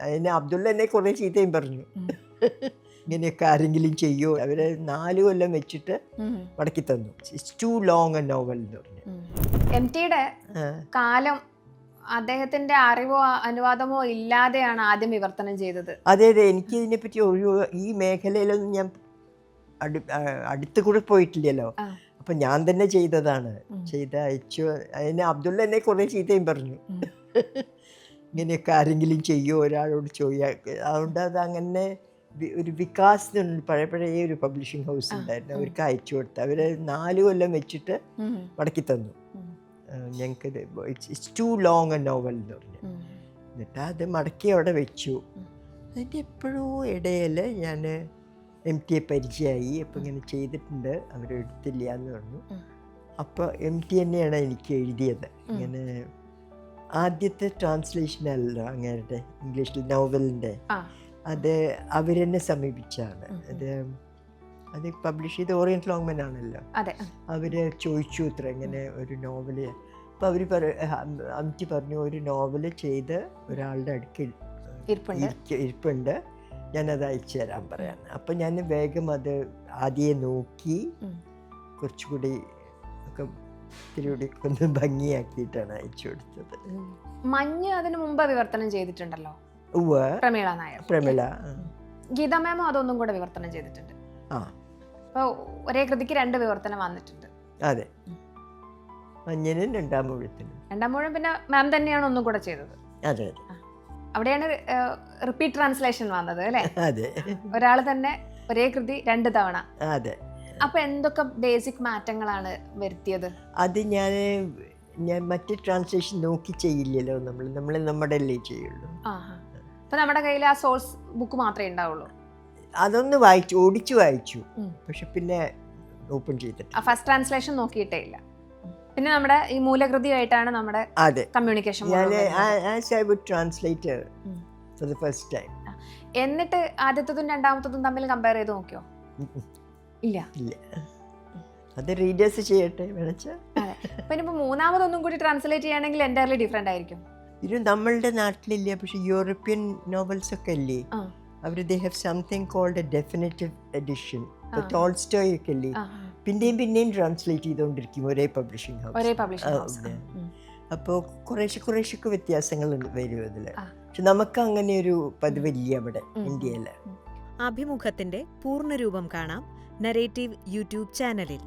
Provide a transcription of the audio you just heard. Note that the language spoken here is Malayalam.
അതിന് അബ്ദുള്ള എന്നെ കുറേ ചീത്തയും പറഞ്ഞു. ഇങ്ങനെയൊക്കെ ആരെങ്കിലും ചെയ്യോ? അവര് 4 കൊല്ലം വെച്ചിട്ട് മടക്കി തന്നു. It's too long a novel എന്ന് പറഞ്ഞു. MTയുടെ കാലം അദ്ദേഹത്തിന്റെ അറിവോ അനുവാദമോ ഇല്ലാതെയാണ് ആദ്യം വിവർത്തനം ചെയ്തത്. അതെ അതെ, എനിക്ക് ഇതിനെപ്പറ്റി ഈ മേഖലയിലൊന്നും ഞാൻ അടുത്ത് കൂടെ പോയിട്ടില്ലല്ലോ. അപ്പൊ ഞാൻ തന്നെ ചെയ്തതാണ്, ചെയ്ത് അയച്ചു. അതിന് അബ്ദുള്ള എന്നെ കുറേ ചീത്തയും പറഞ്ഞു. ഇങ്ങനെയൊക്കെ ആരെങ്കിലും ചെയ്യോ, ഒരാളോട് ചോദിക്കുക. അതുകൊണ്ട് അത് അങ്ങനെ ഒരു വികാസ് പഴയ ഒരു പബ്ലിഷിംഗ് ഹൗസ് ഉണ്ടായിരുന്നു, അവർക്ക് അയച്ചു കൊടുത്തു. അവര് 4 കൊല്ലം വെച്ചിട്ട് മടക്കി തന്നു ഞങ്ങൾക്ക്. It's too long a novel എന്ന് പറഞ്ഞു. എന്നിട്ട് അത് മടക്കി അവിടെ വെച്ചു. അതിൻ്റെ എപ്പോഴോ ഇടയിൽ ഞാൻ MTയെ പരിചയമായി. അപ്പം ഇങ്ങനെ ചെയ്തിട്ടുണ്ട്, അവരെടുത്തില്ല എന്ന് പറഞ്ഞു. അപ്പോൾ MT തന്നെയാണ് എനിക്ക് എഴുതിയത്. ഇങ്ങനെ ആദ്യത്തെ ട്രാൻസ്ലേഷൻ അല്ലല്ലോ അങ്ങേരുടെ ഇംഗ്ലീഷിൽ നോവലിൻ്റെ, അത് അവരെന്നെ സമീപിച്ചാണ്. അത് പബ്ലിഷ് ചെയ്ത് ഓറിയന്റ് ലോങ്മാൻ ആണല്ലോ. അവർ ചോദിച്ചു ഇത്ര ഇങ്ങനെ ഒരു നോവല്. അപ്പോൾ അവർ MT പറഞ്ഞു ഒരു നോവല് ചെയ്ത് ഒരാളുടെ അടുക്കൽ ഇരിപ്പുണ്ട്, ഞാനത് അയച്ചു തരാൻ പറയാം. അപ്പം ഞാൻ വേഗം അത് ആദ്യം നോക്കി കുറച്ചുകൂടി ഒക്കെ ഇത്തിരി ഒന്ന് ഭംഗിയാക്കിയിട്ടാണ് അയച്ചു കൊടുത്തത്. മഞ്ഞ് അതിനു മുമ്പ് വിവർത്തനം ചെയ്തിട്ടുണ്ടല്ലോ പ്രമീള നായർ. പ്രമീള ഗീത മാമും അതൊന്നും കൂടെ വിവർത്തനം ചെയ്തിട്ടുണ്ട്. അപ്പോൾ ഒരേ കൃതിക്ക് 2 വിവർത്തനം വന്നിട്ടുണ്ട്. അതെ, മഞ്ഞിനും 2-ാം ഊഴത്തിനും. 2-ാം ഊഴം പിന്നെ മാം തന്നെയാണ് ഒന്നും കൂടെ ചെയ്തത്. അതെ, അവിടെയാണ് റിപ്പീറ്റ് ട്രാൻസ്ലേഷൻ വന്നത് അല്ലേ? അതെ, ഒരാൾ തന്നെ ഒരേ കൃതി 2 തവണ. അതെ. അപ്പൊ എന്തൊക്കെ ബേസിക് മാറ്റങ്ങളാണ് വരുത്തിയത്? അത് ഞാൻ മറ്റേ ട്രാൻസ്ലേഷൻ നോക്കി ചെയ്യില്ലല്ലോ, നമ്മൾ നമ്മുടെ അല്ലേ ചെയ്യുള്ളൂ. അപ്പൊ നമ്മുടെ കയ്യിൽ ആ സോഴ്സ് ബുക്ക് മാത്രമേ ഉണ്ടാവുള്ളൂ. അതൊന്ന് വായിച്ചു, ഓടിച്ചു വായിച്ചു, പക്ഷെ പിന്നെ ഓപ്പൺ ചെയ്തിട്ട് ഫസ്റ്റ് ട്രാൻസ്ലേഷൻ നോക്കിയിട്ടേ ഇല്ല. പിന്നെ നമ്മുടെ ഈ മൂലകൃതിയായിട്ടാണ് നമ്മുടെ communication. Translator for the first time. എന്നിട്ട് ആദ്യത്തതും 2-ാമത്തതും തമ്മിൽ കമ്പയർ ചെയ്ത് നോക്കിയോ? ഇല്ല. അത് റീഡേഴ്സ് ചെയ്യട്ടെ വേണച്ചാ. പിന്നെ ഇപ്പൊ 3-ാമതൊന്നും കൂടി ട്രാൻസ്ലേറ്റ് ചെയ്യണമെങ്കിൽ എൻ്റയർലി ഡിഫറെന്റ് ആയിരിക്കും. ഇത് നമ്മളുടെ നാട്ടിലില്ല, പക്ഷെ യൂറോപ്യൻ നോവൽസ് ഒക്കെ അല്ലേ, അവർ they have something called a definitive edition. Tolstoy ഒക്കെ അല്ലേ പിന്നെയും ട്രാൻസ്ലേറ്റ് ചെയ്തുകൊണ്ടിരിക്കും ഒരേ പബ്ലിഷിംഗ് ഹൗസ്. അപ്പോൾ കുറേശ്ശൊക്കെ വ്യത്യാസങ്ങൾ വരും അതിൽ. പക്ഷെ നമുക്ക് അങ്ങനെ ഒരു പതിവില്ല അവിടെ ഇന്ത്യയിൽ. അഭിമുഖത്തിന്റെ പൂർണ്ണരൂപം കാണാം നരേറ്റീവ് യൂട്യൂബ് ചാനലിൽ.